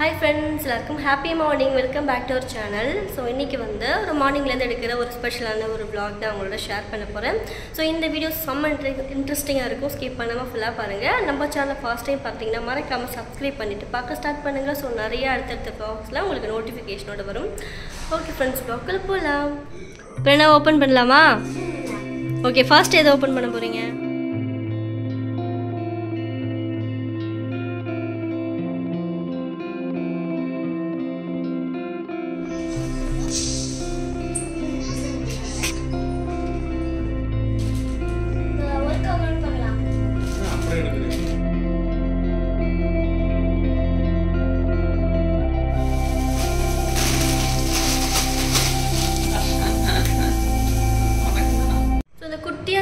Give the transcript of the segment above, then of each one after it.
Hi friends, happy morning. Welcome back to our channel. So இன்னைக்கு வந்து ஒரு மார்னிங்ல இருந்து எடுக்கிற ஒரு ஸ்பெஷலான ஒரு vlog தான் உங்களோட ஷேர் பண்ண போறேன். So இந்த வீடியோ செம்ம இன்ட்ரஸ்டிங்கா இருக்கும். ஸ்கிப் பண்ணாம ஃபுல்லா பாருங்க. நம்ம சேனலை ஃபர்ஸ்ட் டைம் பார்த்தீங்கன்னா மறக்காம Subscribe பண்ணிட்டு பார்க்க ஸ்டார்ட் பண்ணுங்க. So நிறைய அடுத்தடுத்த vlogsலாம் உங்களுக்கு நோட்டிஃபிகேஷனோட வரும். Okay friends, vlogல போலாம். பேனா ஓபன் பண்ணலாமா? Okay, first எதை ஓபன் பண்ண போறீங்க?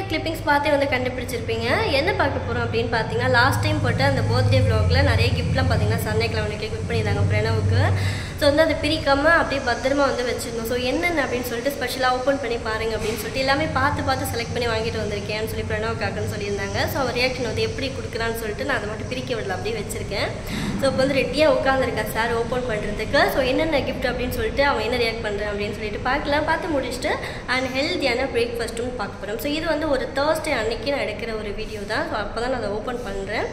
கிளிப்பிங்ஸ் பார்த்தே வந்து கண்டுபிடிச்சிருப்பீங்க. என்ன பார்க்க போகிறோம் அப்படின்னு பார்த்தீங்கன்னா, லாஸ்ட் டைம் போட்டு அந்த பர்த்டே vlogல நிறைய கிஃப்ட்லாம் பார்த்தீங்கன்னா சண்டே கிழமைக்கு கிஃப்ட் பண்ணியிருந்தாங்க பிரணவுக்கு. ஸோ வந்து அதை பிரிக்காமல் அப்படியே பத்திரமா வந்து வச்சுருந்தோம். ஸோ என்னென்ன அப்படின்னு சொல்லிட்டு ஸ்பெஷலாக ஓப்பன் பண்ணி பாருங்க அப்படின்னு சொல்லிட்டு எல்லாமே பார்த்து செலக்ட் பண்ணி வாங்கிட்டு வந்திருக்கேன்னு சொல்லி பிரணவுக்காக்குன்னு சொல்லியிருந்தாங்க. ஸோ அவர் ரியாக்ஷன் வந்து எப்படி கொடுக்குறான்னு சொல்லிட்டு நான் அதை மட்டும் பிரிக்க விடல, அப்படியே வச்சிருக்கேன். ஸோ இப்போ வந்து ரெடியாக உட்காந்துருக்கேன் சார் ஓப்பன் பண்ணுறதுக்கு. ஸோ என்னென்ன கிஃப்ட் அப்படின்னு சொல்லிட்டு அவன் என்ன ரியாக்ட் பண்ணுறேன் அப்படின்னு சொல்லிட்டு பார்க்கலாம். பார்த்து முடிச்சுட்டு அண்ட் ஹெல்த்தியான பிரேக்ஃபாஸ்ட்டும் பார்க்க போகிறோம். ஸோ இது வந்து ஒரு Thursday அன்னைக்கு நான் எடுக்கிற ஒரு வீடியோ தான். ஸோ அப்போ தான் நான் அதை ஓப்பன் பண்ணுறேன்.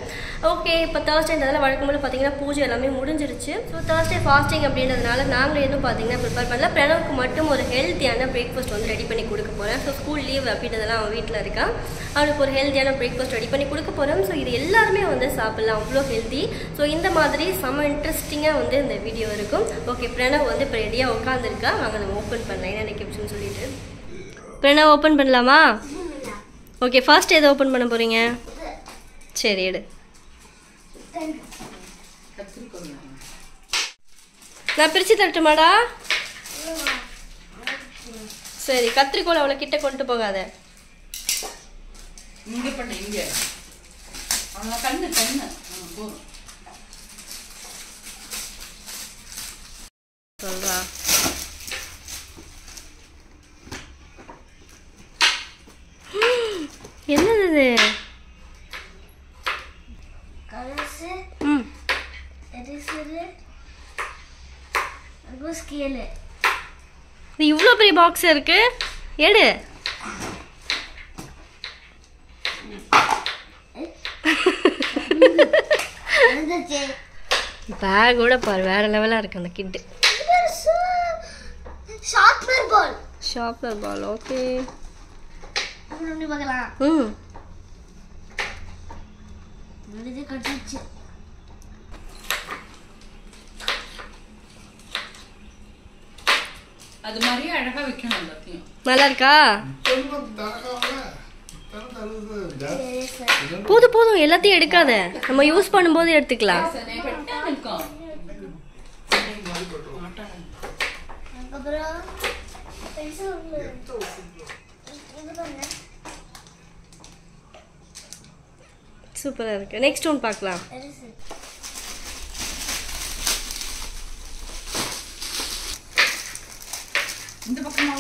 ஓகே, இப்போ Thursdayன்றதால வழக்கம் போல பார்த்தீங்கன்னா பூஜை எல்லாமே முடிஞ்சிருச்சு. ஸோ Thursday ஃபாஸ்டிங் அப்படின்றதுனால நாங்கள் எதுவும் பார்த்தீங்கன்னா ப்ரிப்பேர் பண்ணல. பிரணவுக்கு மட்டும் ஒரு ஹெல்த்தியான பிரேக்ஃபாஸ்ட் வந்து ரெடி பண்ணி கொடுக்க போகிறேன். ஸோ ஸ்கூல் லீவ் அப்படின்றதெல்லாம் அவன் வீட்டில் இருக்கான். அவனுக்கு ஒரு ஹெல்த்தியான பிரேக்ஃபாஸ்ட் ரெடி பண்ணி கொடுக்க போகிறோம். ஸோ இது எல்லாருமே வந்து சாப்பிட்லாம், அவ்வளோ ஹெல்த்தி. ஸோ இந்த மாதிரி செம்ம இன்ட்ரெஸ்டிங்காக வந்து இந்த வீடியோ இருக்கும். ஓகே, பிரணவ் வந்து இப்போ ரெடியாக உட்காந்துருக்கா. வாங்க நம்ம ஓப்பன் பண்ணலாம் என்ன கிஃப்ட்ஸ்னு சொல்லிட்டு. பிரணவ் ஓப்பன் பண்ணலாமா? ஓகே, ஃபர்ஸ்ட் எதை ஓப்பன் பண்ண போகிறீங்க? சரி எடு. நான் பிரித்து தரட்டுமாடா? சரி, கத்திரிக்கோள் அவ்வளோ கிட்ட கொண்டு போகாத. சொல்றா என்னது இது இவ்வளோ பெரிய பாக்ஸ் இருக்கு, எடு. பேக்கோட பாரு, வேற லெவலா இருக்கு அந்த கிட். ஷார்ப்னர் பால். ஓகே, அது மாதிரி அழகா வைக்கணும் எல்லாத்தையும். நல்லா இருக்கா? போதும் எல்லாத்தையும் எடுக்காத, நம்ம யூஸ் பண்ணும்போது எடுத்துக்கலாம். சூப்பரா இருக்கு. நெக்ஸ்ட் ஒன் பார்க்கலாம். இந்த பக்கமா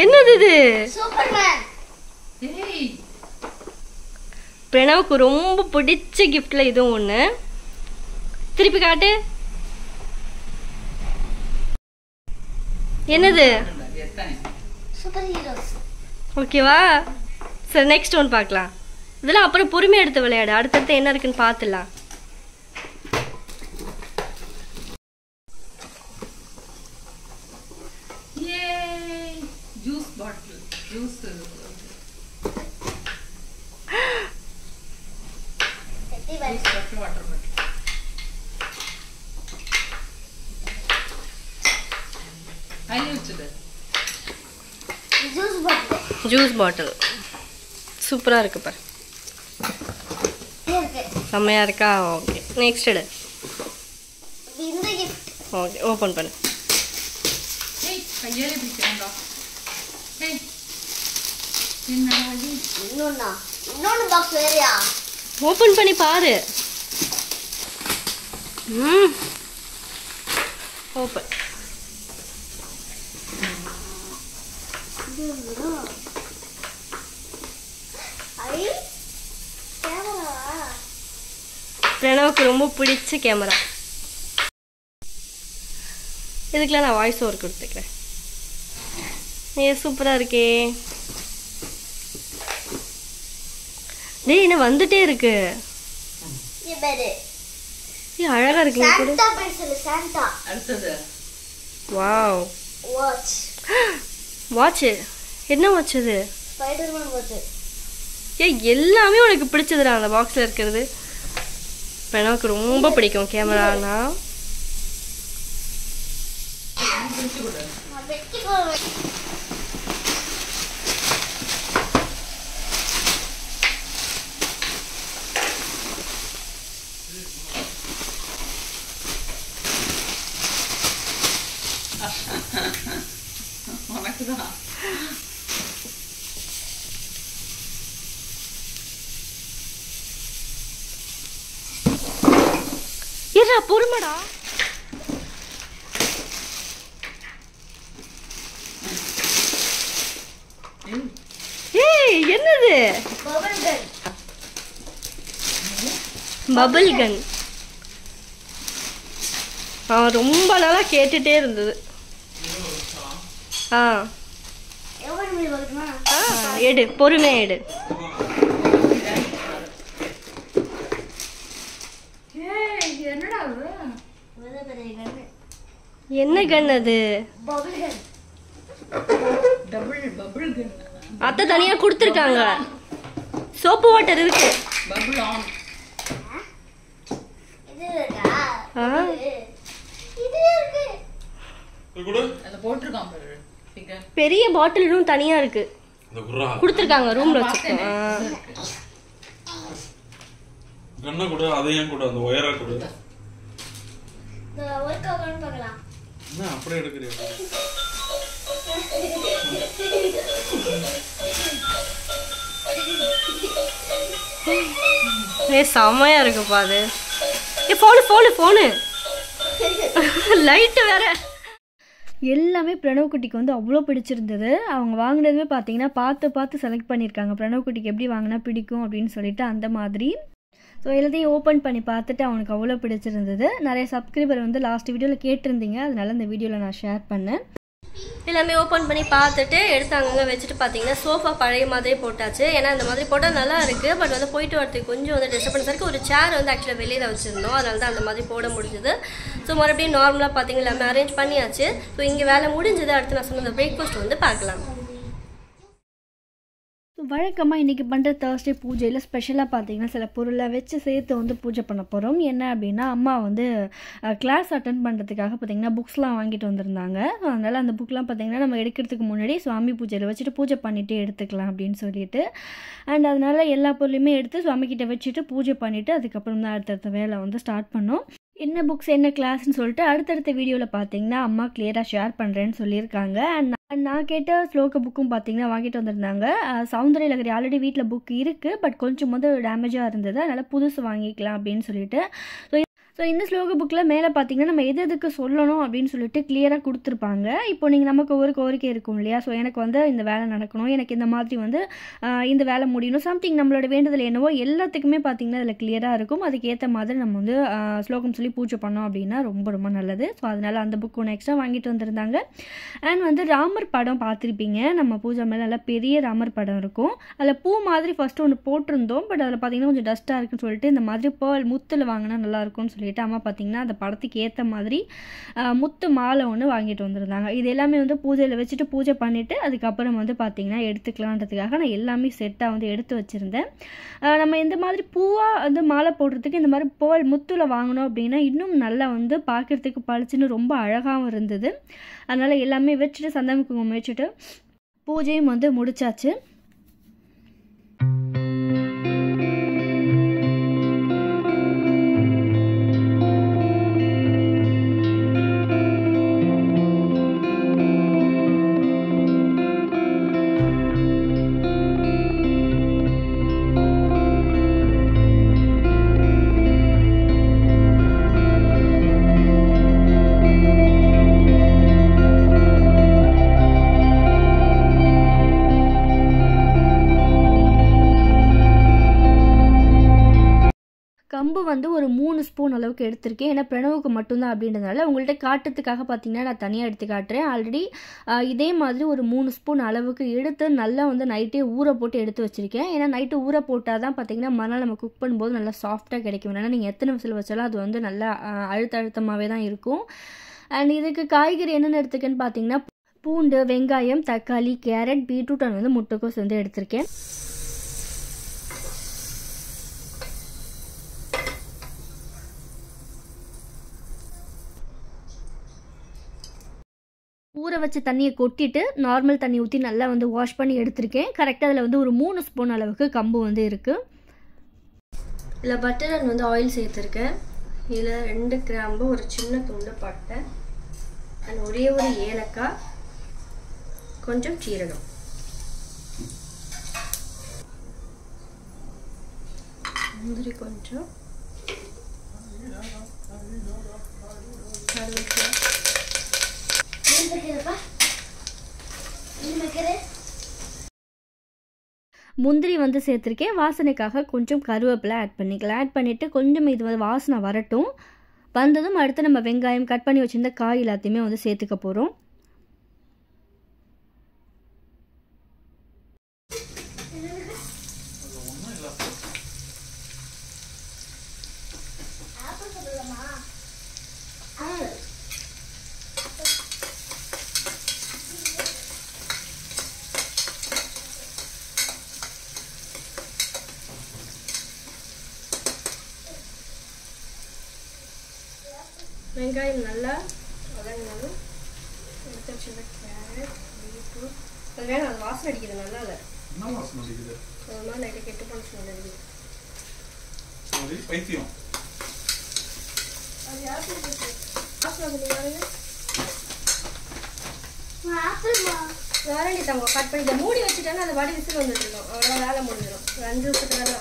என்னது இது? பிரணவுக்கு ரொம்ப பிடிச்ச கிஃப்ட்ல இதுவும் ஒண்ணு. திருப்பி காட்டு. என்னது? ஓகேவா? சரி, நெக்ஸ்ட் ஒன் பார்க்கலாம். இதெல்லாம் அப்புறம் பொறுமையாக எடுத்து விளையாடு. அடுத்தடுத்து என்ன இருக்குன்னு பார்த்துலாம். Juice bottle, juice water bottle. Juice bottle சூப்பராக இருக்கு பாரு, செம்மையா இருக்கா? ஓகே, நெக்ஸ்ட் எடு. ஓகே, ஓப்பன் பண்ணு. ஓபன் பண்ணி பாரு. ஓபன். பிரணவுக்கு ரொம்ப பிடிச்ச கேமரா. இதுக்கெல்லாம் நான் வாய்ஸ் ஓவர் கொடுத்துக்கிறேன். சூப்பராக இருக்கே. டேய் என்ன வந்துட்டே இருக்கு. அழகா இருக்கு. வாவ். வாட்ச். என்ன வாட்ச் அது? Spiderman watch. எல்லாமே உனக்கு பிடிச்சதுடா அந்த பாக்ஸ்ல இருக்கிறது. எனக்கு ரொம்ப பிடிக்கும் கேமரானா. உனக்குதான் ஏறா பொறுமடா. ஏய் என்னது? பபிள் கன். ரொம்ப நாளா கேட்டுட்டே இருந்தது. எடு பொறுமையா எடு. என்ன கன் அது? அத்தை தனியா கொடுத்துருக்காங்க. சோப்பு வாட்டர் இருக்கு. பெரிய பாட்டிலும் தனியா இருக்கு கொடுத்துருக்காங்க. ரூம்ல வச்சிருக்கோம். செம்மையா இருக்குப்பா அது. போனு லைட்டு வேற. எல்லாமே பிரணவ் குட்டிக்கு வந்து அவ்வளோ பிடிச்சிருந்தது. அவங்க வாங்கினதுமே பார்த்தீங்கன்னா பார்த்து செலக்ட் பண்ணியிருக்காங்க. பிரணவ் குட்டிக்கு எப்படி வாங்கினா பிடிக்கும் அப்படின்னு சொல்லிட்டு அந்த மாதிரி. ஸோ எல்லாத்தையும் ஓப்பன் பண்ணி பார்த்துட்டு அவனுக்கு அவ்வளோ பிடிச்சிருந்தது. நிறைய சப்ஸ்கிரைபர் வந்து லாஸ்ட் வீடியோவில் கேட்டிருந்தீங்க, அதனால இந்த வீடியோவில் நான் ஷேர் பண்ணேன். எல்லாமே ஓப்பன் பண்ணி பார்த்துட்டு எடுத்தாங்க வச்சுட்டு பார்த்தீங்கன்னா சோஃபா பழைய மாதிரியே போட்டாச்சு. ஏன்னா இந்த மாதிரி போட்டால் நல்லா இருக்குது. பட் வந்து போயிட்டு வரதுக்கு கொஞ்சம் வந்து டிஸ்டர்பன்ஸ் இருக்குது. ஒரு சேர் வந்து ஆக்சுவலாக வெளியே தான் வச்சுருந்தோம், அதனால தான் அந்த மாதிரி போட முடிஞ்சுது. ஸோ மறுபடியும் நார்மலாக பார்த்தீங்கன்னா எல்லாமே அரேஞ்ச் பண்ணியாச்சு. ஸோ இங்கே வேலை முடிஞ்சது. அடுத்து நான் சொன்ன பிரேக்ஃபாஸ்ட் வந்து பார்க்கலாம். வழக்கமாக இன்றைக்கி பண்ணுற தேர்ஸ்டே பூஜையில் ஸ்பெஷலாக பார்த்தீங்கன்னா சில பொருளை வச்சு சேர்த்து வந்து பூஜை பண்ண போகிறோம். என்ன அப்படின்னா அம்மா வந்து கிளாஸ் அட்டன் பண்ணுறதுக்காக பார்த்திங்கன்னா புக்ஸ்லாம் வாங்கிட்டு வந்திருந்தாங்க. ஸோ அதனால் அந்த புக்லாம் பார்த்திங்கன்னா நம்ம எடுக்கிறதுக்கு முன்னாடி சுவாமி பூஜையில் வச்சுட்டு பூஜை பண்ணிவிட்டு எடுத்துக்கலாம் அப்படின்னு சொல்லிட்டு. அண்ட் அதனால் எல்லா பொருளையுமே எடுத்து சுவாமிக்கிட்ட வச்சுட்டு பூஜை பண்ணிவிட்டு அதுக்கப்புறம் தான் அடுத்தடுத்த வேலை வந்து ஸ்டார்ட் பண்ணோம். என்ன புக்ஸ் என்ன கிளாஸ்ன்னு சொல்லிட்டு அடுத்தடுத்த வீடியோவில் பார்த்தீங்கன்னா அம்மா கிளியராக ஷேர் பண்ணுறேன்னு சொல்லியிருக்காங்க. அண்ட் நான் கேட்ட ஸ்லோக புக்கும் பார்த்தீங்கன்னா வாங்கிட்டு வந்திருந்தாங்க. சௌந்தர்ய லகரி ஆல்ரெடி வீட்டில் புக் இருக்குது, பட் கொஞ்சம் வந்து டேமேஜாக இருந்தது, அதனால் புதுசு வாங்கிக்கலாம் அப்படின்னு சொல்லிட்டு. ஸோ இந்த ஸ்லோக புக்கில் மேலே பார்த்தீங்கன்னா நம்ம எதுக்கு சொல்லணும் அப்படின்னு சொல்லிட்டு கிளியராக கொடுத்துருப்பாங்க. இப்போ நீங்கள் நமக்கு ஒரு கோரிக்கை இருக்கும் இல்லையா, ஸோ எனக்கு வந்து இந்த வேலை நடக்கணும், எனக்கு இந்த மாதிரி வந்து இந்த வேலை முடியணும், சம்திங் நம்மளோட வேண்டுதல் என்னவோ எல்லாத்துக்குமே பார்த்தீங்கன்னா அதில் கிளியராக இருக்கும். அதுக்கேற்ற மாதிரி நம்ம வந்து ஸ்லோகம் சொல்லி பூஜை பண்ணோம் அப்படின்னா ரொம்ப ரொம்ப நல்லது. ஸோ அதனால் அந்த புக் ஒன்று எக்ஸ்ட்ரா வாங்கிட்டு வந்திருந்தாங்க. அண்ட் வந்து ராமர் படம் பார்த்துருப்பீங்க, நம்ம பூஜை மேலே நல்லா பெரிய ராமர் படம் இருக்கும். அதில் பூ மாதிரி ஃபஸ்ட்டு ஒன்று போட்டிருந்தோம், பட் அதில் பார்த்தீங்கன்னா கொஞ்சம் டஸ்ட்டாக இருக்குன்னு சொல்லிட்டு இந்த மாதிரி பேர்ல் முத்தில் வாங்கினா நல்லாயிருக்கும்னு சொல்லிட்டு அம்மா பார்த்தீங்கன்னா அந்த படத்துக்கு ஏற்ற மாதிரி முத்து மாலை ஒன்று வாங்கிட்டு வந்திருந்தாங்க. இது எல்லாமே வந்து பூஜையில் வச்சுட்டு பூஜை பண்ணிவிட்டு அதுக்கப்புறம் வந்து பார்த்தீங்கன்னா எடுத்துக்கலான்றதுக்காக நான் எல்லாமே செட்டாக வந்து எடுத்து வச்சுருந்தேன். நம்ம இந்த மாதிரி பூவாக வந்து மாலை போடுறதுக்கு இந்த மாதிரி பேர்ல் முத்தில் வாங்கினோம் அப்படின்னா இன்னும் நல்லா வந்து பார்க்குறதுக்கு பளிச்சுன்னு ரொம்ப அழகாகவும் இருந்தது. அதனால் எல்லாமே வச்சுட்டு சந்தன குங்குமம் வச்சுட்டு பூஜையும் வந்து முடிச்சாச்சு. கம்பு வந்து ஒரு 3 ஸ்பூன் அளவுக்கு எடுத்திருக்கேன். ஏன்னா பிரணவுக்கு மட்டும்தான் அப்படின்றதுனால உங்கள்கிட்ட காட்டுறதுக்காக பார்த்தீங்கன்னா நான் தனியாக எடுத்து காட்டுறேன். ஆல்ரெடி இதே மாதிரி ஒரு 3 ஸ்பூன் அளவுக்கு எடுத்து நல்லா வந்து நைட்டே ஊற போட்டு எடுத்து வச்சுருக்கேன். ஏன்னா நைட்டு ஊற போட்டால் தான் பார்த்தீங்கன்னா மறுநாள் நம்ம குக் பண்ணும்போது நல்லா சாஃப்டாக கிடைக்கும். ஏன்னா நீங்கள் எத்தனை விசில் வச்சாலும் அது வந்து நல்லா அழுத்தமாகவே தான் இருக்கும். அண்ட் இதுக்கு காய்கறி என்னென்ன எடுத்துக்கேன்னு பார்த்தீங்கன்னா பூண்டு, வெங்காயம், தக்காளி, கேரட், பீட்ரூட் அண்ட் வந்து முட்டைக்கோஸ் வந்து எடுத்திருக்கேன். ஊற வச்ச தண்ணியை கொட்டிட்டு நார்மல் தண்ணி ஊற்றி நல்லா வந்து வாஷ் பண்ணி எடுத்திருக்கேன். கரெக்டாக அதில் வந்து ஒரு 3 ஸ்பூன் அளவுக்கு கம்பு வந்து இருக்குது. இதில் பட்டர் அண்ட் வந்து ஆயில் சேர்த்துருக்கேன். இதில் 2 கிராம்பு, ஒரு சின்ன துண்டு பட்டை அண்ட் ஒரே ஒரு ஏலக்காய், கொஞ்சம் சீரகம், முந்திரி கொஞ்சம், முந்திரி வந்து சேர்த்துருக்கேன். வாசனைக்காக கொஞ்சம் கருவேப்பிலை ஆட் பண்ணிக்கலாம். ஆட் பண்ணிவிட்டு கொஞ்சம் இது வந்து வாசனை வரட்டும். வந்ததும் அடுத்து நம்ம வெங்காயம் கட் பண்ணி வச்சுருந்த காய் எல்லாத்தையுமே வந்து சேர்த்துக்க போகிறோம். வெங்காயம் நல்லா வதங்கினாலும் எடுத்து வச்சுருந்த கேரட், பீட்ரூட், வெங்காயம் அது வாசனை அடிக்குது. நல்லா இல்லை, என்ன வாசனை அடிக்குது? ஒரு மாதிரி லைட்டாக கெட்டு போன ஸ்மெல் அடிக்குது. அது பைத்தியம். அது ஆப்பிள் வாசனை கொஞ்சம் பாருங்க. வேறண்டி தாங்க கட் பண்ணி இதை மூடி வச்சுட்டேன்னா அதை வாடி விசில் வந்துட்டுருக்கோம். அவ்வளோ வேலை முடிஞ்சிடும். 2 நிமிஷத்துக்கு வேலை.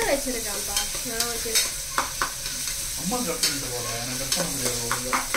வச்சிருக்கான்ப்பா நான் வச்சிருக்கேன். அம்மா கட் பண்ணிட்டு போறேன். எனக்கு கட் பண்ண முடியாது.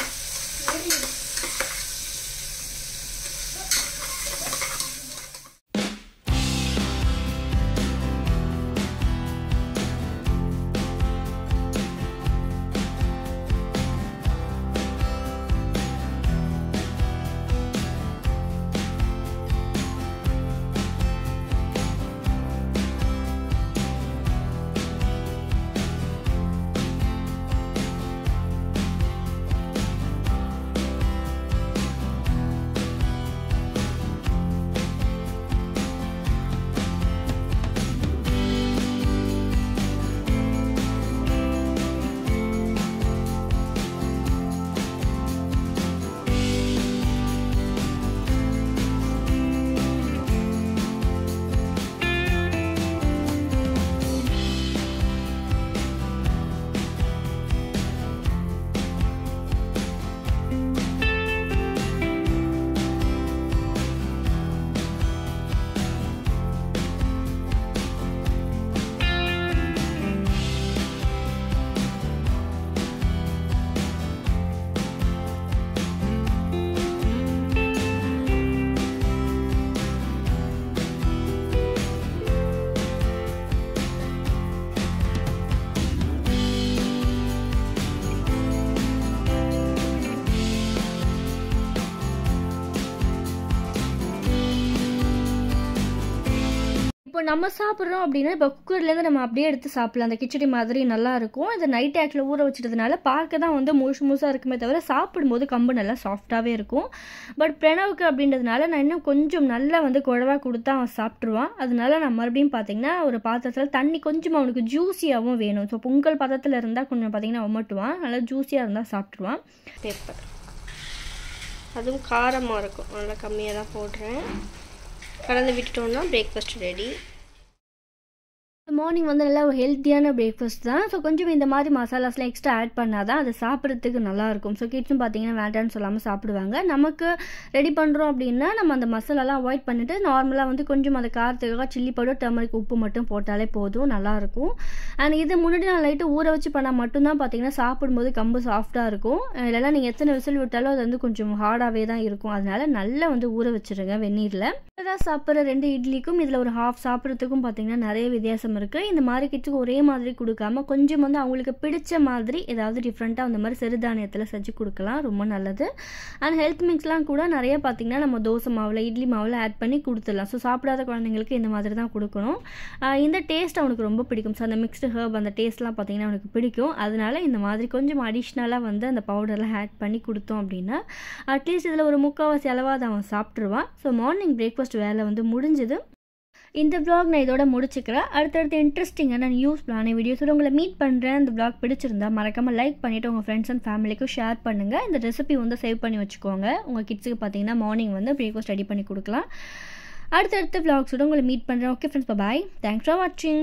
இப்போ நம்ம சாப்பிட்றோம் அப்படின்னா இப்போ குக்கர்லேருந்து நம்ம அப்படியே எடுத்து சாப்பிடலாம். அந்த கிச்சடி மாதிரி நல்லாயிருக்கும். இது நைட் ஆக்கில் ஊற வச்சுட்டதுனால பார்க்க தான் வந்து முழுசாக இருக்குமே தவிர சாப்பிடும்போது கம்பு நல்லா சாஃப்டாகவே இருக்கும். பட் பிரணவுக்கு அப்படின்றதுனால நான் இன்னும் கொஞ்சம் நல்லா வந்து குழவா கொடுத்தா அவன் சாப்பிட்ருவான். அதனால நான் மறுபடியும் பார்த்தீங்கன்னா ஒரு பாத்திரத்தில் தண்ணி கொஞ்சம் அவனுக்கு ஜூஸியாகவும் வேணும். ஸோ பொங்கல் பாத்திரத்தில் இருந்தால் கொஞ்சம் பார்த்தீங்கன்னா ஒமட்டுவான். நல்லா ஜூஸியாக இருந்தால் சாப்பிட்ருவான். பேப்பர் அதுவும் காரமாக இருக்கும். நல்லா கம்மியாக தான் போடுறேன். கலந்து விட்டுட்டோம்னா பிரேக்ஃபாஸ்ட் ரெடி. மார்னிங் வந்து நல்லா ஒரு ஹெல்த்தியான பிரேக்ஃபாஸ்ட் தான். ஸோ கொஞ்சம் இந்த மாதிரி மசாலாஸ்லாம் எக்ஸ்ட்ரா ஆட் பண்ணால் தான் அது சாப்பிட்றதுக்கு நல்லாயிருக்கும். ஸோ கிட்ஸும் பார்த்தீங்கன்னா வேண்டான்னு சொல்லாமல் சாப்பிடுவாங்க. நமக்கு ரெடி பண்ணுறோம் அப்படின்னா நம்ம அந்த மசாலாலாம் அவாய்ட் பண்ணிவிட்டு நார்மலாக வந்து கொஞ்சம் அந்த காரத்துக்காக சில்லி பவுடர், டர்மரிக், உப்பு மட்டும் போட்டாலே போதும், நல்லாயிருக்கும். அண்ட் இது முன்னாடி நான் லைட்டு ஊற வச்சு பண்ணால் மட்டும்தான் பார்த்தீங்கன்னா சாப்பிடும்போது கம்பு சாஃப்டாக இருக்கும். இல்லைனா நீங்கள் எத்தனை விசில் விட்டாலும் அது வந்து கொஞ்சம் ஹார்டாகவே தான் இருக்கும். அதனால நல்லா வந்து ஊற வச்சுருங்க வெந்நீரில். இதான் சாப்பிட்ற 2 இட்லிக்கும் இதில் ஒரு ஹாஃப் சாப்பிட்றதுக்கும் பார்த்தீங்கன்னா நிறைய வித்தியாசம் இருக்குது. இந்த மாதிரி கிட்ஸுக்கு ஒரே மாதிரி கொடுக்காம கொஞ்சம் வந்து அவங்களுக்கு பிடிச்ச மாதிரி ஏதாவது டிஃப்ரெண்ட்டாக அந்த மாதிரி சிறுதானியத்தில் செஞ்சு கொடுக்கலாம், ரொம்ப நல்லது. அண்ட் ஹெல்த் மிக்ஸ்லாம் கூட நிறைய பார்த்திங்கன்னா நம்ம தோசை மாவில், இட்லி மாவில் ஆட் பண்ணி கொடுத்துடலாம். ஸோ சாப்பிடாத குழந்தைங்களுக்கு இந்த மாதிரி தான் கொடுக்கணும். இந்த டேஸ்ட் அவனுக்கு ரொம்ப பிடிக்கும். ஸோ அந்த மிக்ஸ்டு ஹர்ப் அந்த டேஸ்ட்லாம் பார்த்திங்கன்னா அவனுக்கு பிடிக்கும். அதனால இந்த மாதிரி கொஞ்சம் அடிஷ்னலாக வந்து அந்த பவுடர்லாம் ஆட் பண்ணி கொடுத்தோம் அப்படின்னா அட்லீஸ்ட் இதில் ஒரு 3/4 அளவாக அவன் சாப்பிட்ருவான். ஸோ மார்னிங் பிரேக்ஃபாஸ்ட் வேலை வந்து முடிஞ்சுது. இந்த vlog நான் இதோட முடிச்சுக்கிறேன். அடுத்தடுத்து இன்ட்ரெஸ்டிங்கான யூஸ்ஃபுல்லான வீடியோஸோட உங்களை மீட் பண்ணுறேன். இந்த vlog பிடிச்சிருந்தா மறக்காமல் லைக் பண்ணிவிட்டு உங்கள் ஃப்ரெண்ட்ஸ் அண்ட் ஃபேமிலிக்கும் ஷேர் பண்ணுங்கள். இந்த ரெசிபி வந்து சேவ் பண்ணி வச்சுக்கோங்க. உங்கள் கிட்ஸுக்கு பார்த்தீங்கன்னா மார்னிங் வந்து பிரேக்ஃபாஸ்ட் ரெடி பண்ணி கொடுக்கலாம். அடுத்தடுத்த vlogsோட உங்களை மீட் பண்ணுறேன். Okay friends, bye. Thanks for வாட்சிங்.